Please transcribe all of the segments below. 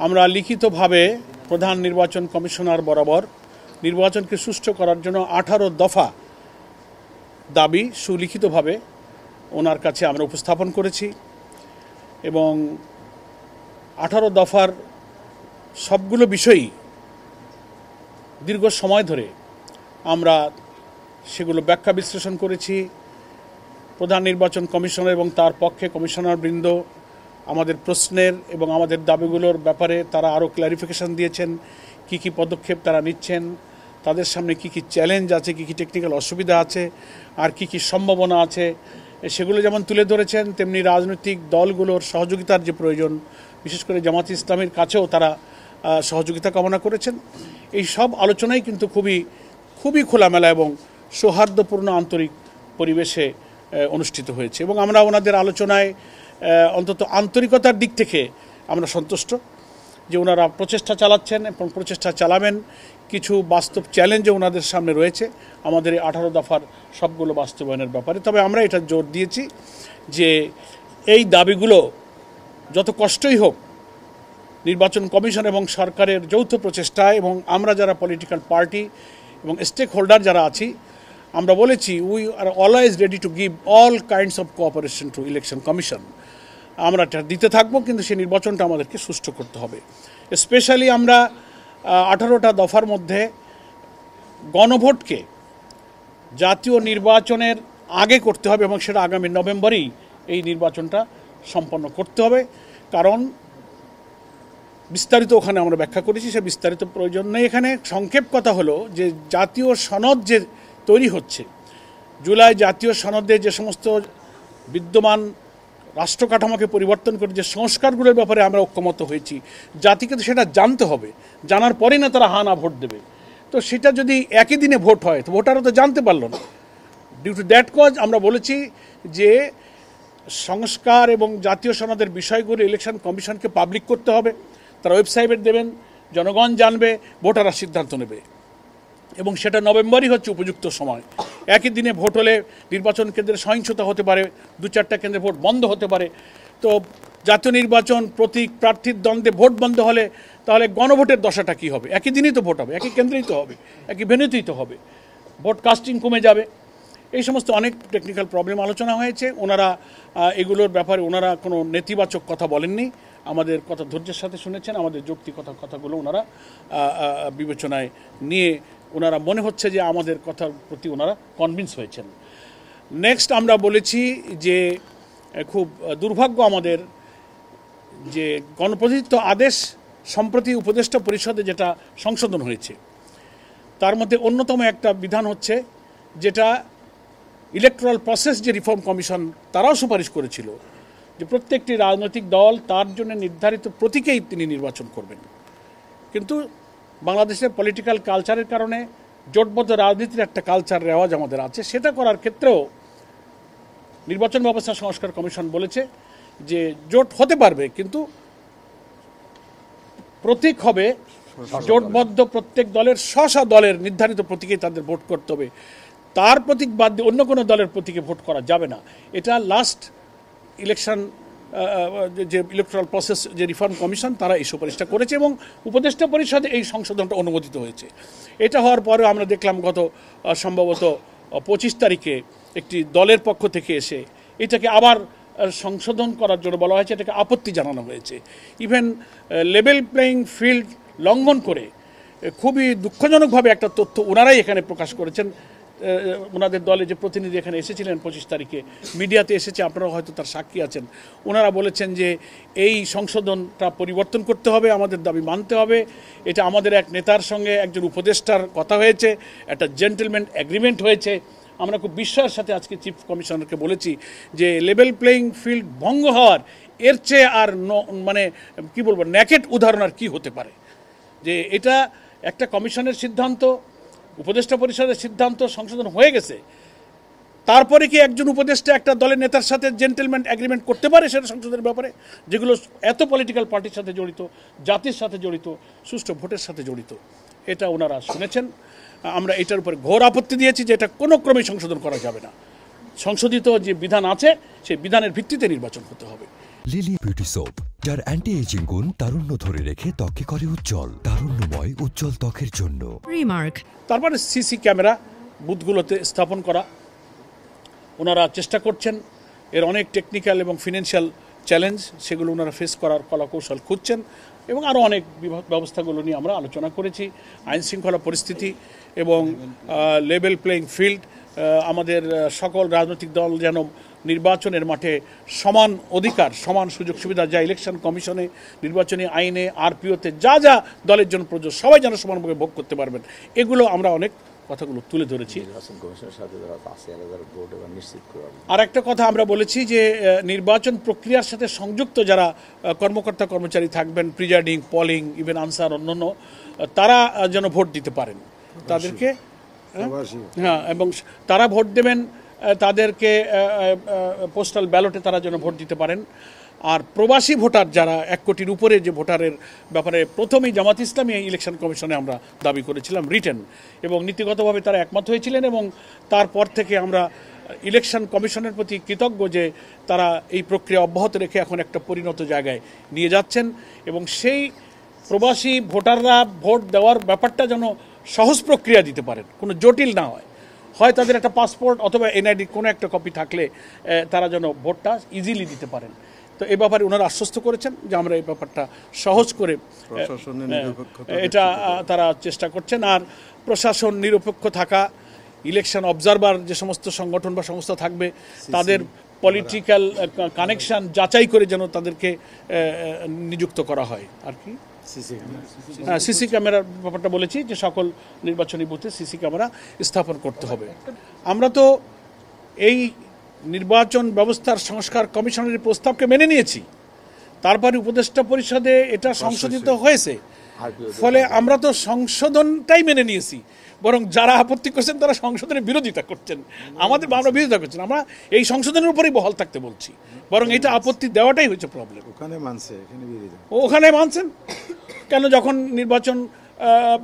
আমরা লিখিতভাবে প্রধান নির্বাচন কমিশনার বরাবর নির্বাচনকে সুষ্ঠু করার জন্য 18 দফা দাবি সুলিখিতভাবে ওনার কাছে আমরা উপস্থাপন করেছি এবং 18 দফার সবগুলো বিষয়ই দীর্ঘ সময় ধরে আমরা সেগুলো ব্যাখ্যা বিশ্লেষণ করেছি। প্রধান নির্বাচন কমিশনার এবং তার পক্ষে কমিশনারবৃন্দ আমাদের প্রশ্নের এবং আমাদের দাবিগুলোর ব্যাপারে তারা আরও ক্লারিফিকেশন দিয়েছেন, কি কি পদক্ষেপ তারা নিচ্ছেন, তাদের সামনে কি কি চ্যালেঞ্জ আছে, কি কি টেকনিক্যাল অসুবিধা আছে, আর কি কি সম্ভাবনা আছে, সেগুলো যেমন তুলে ধরেছেন, তেমনি রাজনৈতিক দলগুলোর সহযোগিতার যে প্রয়োজন, বিশেষ করে জামাত ইসলামের কাছেও তারা সহযোগিতা কামনা করেছেন। এই সব আলোচনাই কিন্তু খুবই খোলামেলা এবং সৌহার্দ্যপূর্ণ আন্তরিক পরিবেশে অনুষ্ঠিত হয়েছে এবং আমরা ওনাদের আলোচনায় অন্তত আন্তরিকতার দিক থেকে আমরা সন্তুষ্ট যে ওনারা প্রচেষ্টা চালাচ্ছেন এবং প্রচেষ্টা চালাবেন। কিছু বাস্তব চ্যালেঞ্জও ওনাদের সামনে রয়েছে আমাদের এই 18 দফার সবগুলো বাস্তবায়নের ব্যাপারে। তবে আমরা এটা জোর দিয়েছি যে এই দাবিগুলো যত কষ্টই হোক, নির্বাচন কমিশন এবং সরকারের যৌথ প্রচেষ্টায় এবং আমরা যারা পলিটিক্যাল পার্টি এবং স্টেক হোল্ডার যারা আছি, আমরা বলেছি we are always ready to give all kinds of cooperation two election commission. আমরা এটা দিতে থাকবো, কিন্তু সেই নির্বাচনটা আমাদেরকে সুষ্ঠু করতে হবে। স্পেশালি আমরা 18টা দফার মধ্যে গণভোটকে জাতীয় নির্বাচনের আগে করতে হবে এবং সেটা আগামী নভেম্বরেই এই নির্বাচনটা সম্পন্ন করতে হবে। কারণ বিস্তারিত ওখানে আমরা ব্যাখ্যা করেছি, সে বিস্তারিত প্রয়োজন নেই। এখানে সংক্ষেপ কথা হলো যে জাতীয় সনদ যে তৈরি হচ্ছে, জুলাই জাতীয় সনদে যে সমস্ত বিদ্যমান রাষ্ট্র কাঠামোকে পরিবর্তন করে যে সংস্কারগুলোর ব্যাপারে আমরা ঐক্যমত হয়েছি, জাতিকে তো সেটা জানতে হবে, জানার পরেই না তারা না ভোট দেবে। তো সেটা যদি একই দিনে ভোট হয় তো ভোটারও তো জানতে পারলো না। ডিউ টু দ্যাট কজ আমরা বলেছি যে সংস্কার এবং জাতীয় সনদের বিষয়গুলো ইলেকশন কমিশনকে পাবলিক করতে হবে, তারা ওয়েবসাইটে দেবেন, জনগণ জানবে, ভোটাররা সিদ্ধান্ত নেবে এবং সেটা নভেম্বরই হচ্ছে উপযুক্ত সময়। একই দিনে ভোট হলে নির্বাচন কেন্দ্রে সহিংসতা হতে পারে, 2-4টা কেন্দ্রে ভোট বন্ধ হতে পারে। তো জাতীয় নির্বাচন প্রতীক প্রার্থীর দ্বন্দ্বে ভোট বন্ধ হলে তাহলে গণভোটের দশাটা কী হবে? একই দিনই তো ভোট হবে, একই কেন্দ্রেই তো হবে, একই ভেন্যুতেই তো হবে, ভোট কাস্টিং কমে যাবে। এই সমস্ত অনেক টেকনিক্যাল প্রবলেম আলোচনা হয়েছে। ওনারা এগুলোর ব্যাপারে ওনারা কোনো নেতিবাচক কথা বলেননি, আমাদের কথা ধৈর্যের সাথে শুনেছেন, আমাদের যৌক্তিকতার কথাগুলো ওনারা বিবেচনায় নিয়ে ওনারা মনে হচ্ছে যে আমাদের কথার প্রতি ওনারা কনভিন্স হয়েছেন। নেক্সট আমরা বলেছি যে খুব দুর্ভাগ্য আমাদের যে গণপ্রতিনিধিত্ব আদেশ সম্প্রতি উপদেষ্টা পরিষদে যেটা সংশোধন হয়েছে, তার মধ্যে অন্যতম একটা বিধান হচ্ছে যেটা ইলেকট্রাল প্রসেস যে রিফর্ম কমিশন তারাও সুপারিশ করেছিল যে প্রত্যেকটি রাজনৈতিক দল তার জন্য নির্ধারিত প্রতীকেই তিনি নির্বাচন করবেন। কিন্তু বাংলাদেশের পলিটিক্যাল কালচারের কারণে জোটবদ্ধ রাজনীতির একটা কালচার রেওয়াজ আমাদের আছে, সেটা করার ক্ষেত্রেও নির্বাচন ব্যবস্থা সংস্কার কমিশন বলেছে যে জোট হতে পারবে কিন্তু প্রতীক হবে জোটবদ্ধ প্রত্যেক দলের দলের নির্ধারিত প্রতীকে তাদের ভোট করতে হবে, তার প্রতীক বাদ দিয়ে অন্য কোনো দলের প্রতীকে ভোট করা যাবে না। এটা লাস্ট ইলেকশন যে ইলেকট্রাল প্রসেস যে রিফর্ম কমিশন তারা এই সুপারিশটা করেছে এবং উপদেষ্টা পরিষদে এই সংশোধনটা অনুমোদিত হয়েছে। এটা হওয়ার পরে আমরা দেখলাম গত সম্ভবত 25 তারিখে একটি দলের পক্ষ থেকে এসে এটাকে আবার সংশোধন করার জন্য বলা হয়েছে, এটাকে আপত্তি জানানো হয়েছে। ইভেন লেভেল প্লেয়িং ফিল্ড লঙ্ঘন করে খুবই দুঃখজনকভাবে একটা তথ্য ওনারাই এখানে প্রকাশ করেছেন। ওনাদের দলে যে প্রতিনিধি এখানে এসেছিলেন 25 তারিখে, মিডিয়াতে এসেছে, আপনারা হয়তো তার সাক্ষী আছেন, ওনারা বলেছেন যে এই সংশোধনটা পরিবর্তন করতে হবে, আমাদের দাবি মানতে হবে। এটা আমাদের এক নেতার সঙ্গে একজন উপদেষ্টার কথা হয়েছে, একটা জেন্টলম্যান এগ্রিমেন্ট হয়েছে। আমরা খুব বিস্ময়ের সাথে আজকে চিফ কমিশনারকে বলেছি যে লেভেল প্লেয়িং ফিল্ড ভঙ্গ হওয়ার এর চেয়ে আর মানে কি বলবো ন্যাকেট উদাহরণ আর কী হতে পারে, যে এটা একটা কমিশনের সিদ্ধান্ত, উপদেষ্টা পরিষদের সিদ্ধান্ত সংশোধন হয়ে গেছে, তারপরে কি একজন উপদেষ্টা একটা দলের নেতার সাথে জেন্টলম্যান এগ্রিমেন্ট করতে পারে সেটা সংশোধনের ব্যাপারে, যেগুলো এত পলিটিক্যাল পার্টির সাথে জড়িত, জাতির সাথে জড়িত, সুষ্ঠু ভোটের সাথে জড়িত? এটা ওনারা শুনেছেন। আমরা এটার উপরে ঘোর আপত্তি দিয়েছি যে এটা কোনো ক্রমেই সংশোধন করা যাবে না। সংশোধিত যে বিধান আছে সেই বিধানের ভিত্তিতে নির্বাচন হতে হবে। লিলি বিউটি সোপ, যার অ্যান্টি এজিং গুণ তারুণ্য ধরে রেখে ত্বকে করে উজ্জ্বল। তারুণ্যময় উজ্জ্বল ত্বকের জন্য রিমার্ক। তারপরে সিসি ক্যামেরা বুথগুলোতে স্থাপন করা, ওনারা চেষ্টা করছেন। এর অনেক টেকনিক্যাল এবং ফিনান্সিয়াল চ্যালেঞ্জ, সেগুলো ওনারা ফেস করার কলাকৌশল খুঁজছেন এবং আরও অনেক ব্যবস্থাগুলো নিয়ে আমরা আলোচনা করেছি। আইন শৃঙ্খলা পরিস্থিতি এবং লেভেল প্লেইং ফিল্ড, আমাদের সকল রাজনৈতিক দল যেন নির্বাচনের মাঠে সমান অধিকার, সমান সুযোগ সুবিধা, যা ইলেকশন কমিশনে, নির্বাচনী আইনে, আরপিওতে যা যা দলের জন্য প্রযোজ্য, সবাই যেন সমানভাবে ভোগ করতে পারবেন, এগুলো আমরা অনেক কথাগুলো তুলে ধরেছি। আর একটা কথা আমরা বলেছি যে নির্বাচন প্রক্রিয়ার সাথে সংযুক্ত যারা কর্মকর্তা কর্মচারী থাকবেন, প্রিজাইডিং, পলিং, ইভেন আনসার, অন্যান্য, তারা যেন ভোট দিতে পারেন। তাদেরকে এবং তারা ভোট দেবেন, তাদেরকে পোস্টাল ব্যালটে তারা যেন ভোট দিতে পারেন। আর প্রবাসী ভোটার যারা 1 কোটির উপরে, যে ভোটারের ব্যাপারে প্রথমেই জামাত ইসলামী ইলেকশন কমিশনে আমরা দাবি করেছিলাম রিটেন, এবং নীতিগতভাবে তারা একমত হয়েছিলেন। এবং তারপর থেকে আমরা ইলেকশন কমিশনের প্রতি কৃতজ্ঞ যে তারা এই প্রক্রিয়া অব্যাহত রেখে এখন একটা পরিণত জায়গায় নিয়ে যাচ্ছেন, এবং সেই প্রবাসী ভোটাররা ভোট দেওয়ার ব্যাপারটা যেন সহজ প্রক্রিয়া দিতে পারেন, কোনো জটিল না হয়। হয় তাদের একটা পাসপোর্ট অথবা এনআইডি কোনো একটা কপি থাকলে তারা যেন ভোটটা ইজিলি দিতে পারেন। তো এই ব্যাপারে ওনারা আশ্বস্ত করেছেন যে আমরা এই ব্যাপারটা সহজ করে, এটা তারা চেষ্টা করছেন। আর প্রশাসন নিরপেক্ষ থাকা, ইলেকশন অবজারভার যে সমস্ত সংগঠন বা সংস্থা থাকবে, তাদের পলিটিক্যাল কানেকশন যাচাই করে যেন তাদেরকে নিযুক্ত করা হয়। আর কি সিসি ক্যামেরার ব্যাপারটা বলেছি যে সকল নির্বাচনী বুথে সিসি ক্যামেরা স্থাপন করতে হবে। আমরা তো এই নির্বাচন ব্যবস্থার সংস্কার কমিশনের প্রস্তাবকে মেনে নিয়েছি, তারপরে উপদেষ্টা পরিষদে এটা সংশোধিত হয়েছে, ফলে আমরা তো সংশোধনটাই মেনে নিয়েছি। বরং যারা আপত্তি করছেন তারা সংশোধনের বিরোধিতা করছেন, আমরা বিরোধিতা করছেন। আমরা এই সংশোধনের উপরেই বহাল থাকতে বলছি, বরং এটা আপত্তি দেওয়াটাই হচ্ছে প্রবলেম। ওখানে মানছেন কেন? যখন নির্বাচন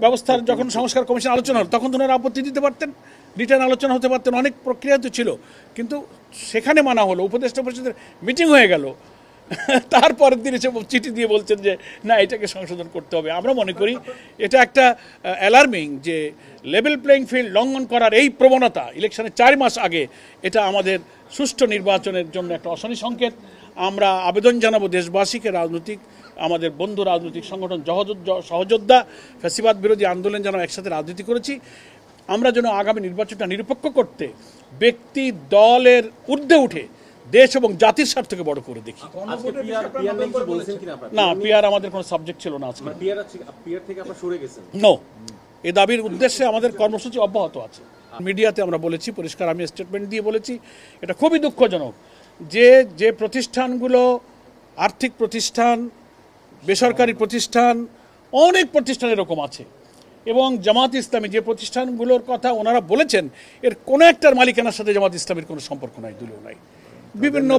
ব্যবস্থার যখন সংস্কার কমিশন আলোচনা হল, তখন তো ওনারা আপত্তি দিতে পারতেন, রিটার্ন আলোচনা হতে পারতেন, অনেক প্রক্রিয়া তো ছিল, কিন্তু সেখানে মানা হলো। উপদেষ্টা পরিষদের মিটিং হয়ে গেল, তারপরের দিন এসে চিঠি দিয়ে বলছেন যে না, এটাকে সংশোধন করতে হবে। আমরা মনে করি এটা একটা অ্যালার্মিং, যে লেভেল প্লেইং ফিল্ড লঙ্ঘন করার এই প্রবণতা ইলেকশনের 4 মাস আগে, এটা আমাদের সুষ্ঠু নির্বাচনের জন্য একটা অশনি সংকেত। আমরা আবেদন জানাবো দেশবাসীকে, রাজনৈতিক আমাদের বন্ধু রাজনৈতিক সংগঠন, সহযোদ্ধা, ফ্যাসিবাদ বিরোধী আন্দোলন যেন একসাথে রাজনীতি করেছি, আমরা যেন আগামী নির্বাচনটা নিরপেক্ষ করতে ব্যক্তি দলের ঊর্ধ্বে উঠে দেশ এবং জাতির স্বার্থকে বড় করে দেখি। না, পিআর আমাদের কোনো সাবজেক্ট ছিল না আজকে। নো, এই দাবির উদ্দেশ্যে আমাদের কর্মসূচি অব্যাহত আছে। মিডিয়াতে আমরা বলেছি পরিষ্কার, আমি স্টেটমেন্ট দিয়ে বলেছি, এটা খুবই দুঃখজনক যে প্রতিষ্ঠানগুলো, আর্থিক প্রতিষ্ঠান, বেসরকারি প্রতিষ্ঠান, অনেক প্রতিষ্ঠান এরকম আছে, এবং জামাত ইসলামী যে প্রতিষ্ঠানগুলোর কথা ওনারা বলেছেন, এর কোনো একটার মালিকানার সাথে জামাত ইসলামীর কোনো সম্পর্ক নাই, দলীয় নাই। বিভিন্ন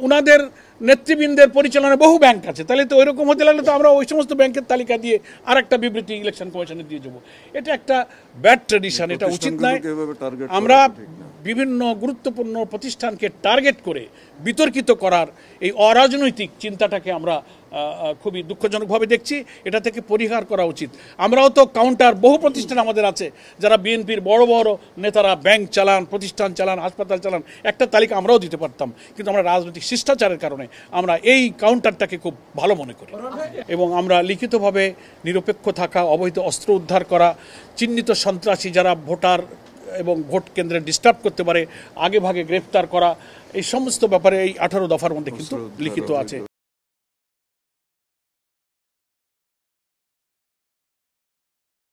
ওনাদের নেতৃবৃন্দের পরিচালনায় বহু ব্যাংক আছে। তাহলে তো ওইরকম হতে লাগলে তো আমরা ওই সমস্ত ব্যাংকের তালিকা দিয়ে আর একটা বিবৃতি ইলেকশন কমিশনে দিয়ে যাবো। এটা একটা ব্যাড ট্রেডিশন, এটা উচিত নয়। আমরা বিভিন্ন গুরুত্বপূর্ণ প্রতিষ্ঠানকে টার্গেট করে বিতর্কিত করার এই অরাজনৈতিক চিন্তাটাকে আমরা খুবই দুঃখজনকভাবে দেখছি। এটা থেকে পরিহার করা উচিত। আমরাও তো কাউন্টার বহু প্রতিষ্ঠান আমাদের আছে, যারা বিএনপির বড় বড় নেতারা ব্যাংক চালান, প্রতিষ্ঠান চালান, হাসপাতাল চালান, একটা তালিকা আমরাও দিতে পারতাম, কিন্তু আমরা রাজনৈতিক শিষ্টাচারের কারণে আমরা এই কাউন্টারটাকে খুব ভালো মনে করি। এবং আমরা লিখিতভাবে নিরপেক্ষ থাকা, অবৈধ অস্ত্র উদ্ধার করা, চিহ্নিত সন্ত্রাসী যারা ভোটার এবং ভোট কেন্দ্রে ডিস্টার্ব করতে পারে আগে ভাগে গ্রেফতার করা, এই সমস্ত ব্যাপারে এই 18 দফার মধ্যে কিন্তু লিখিত আছে।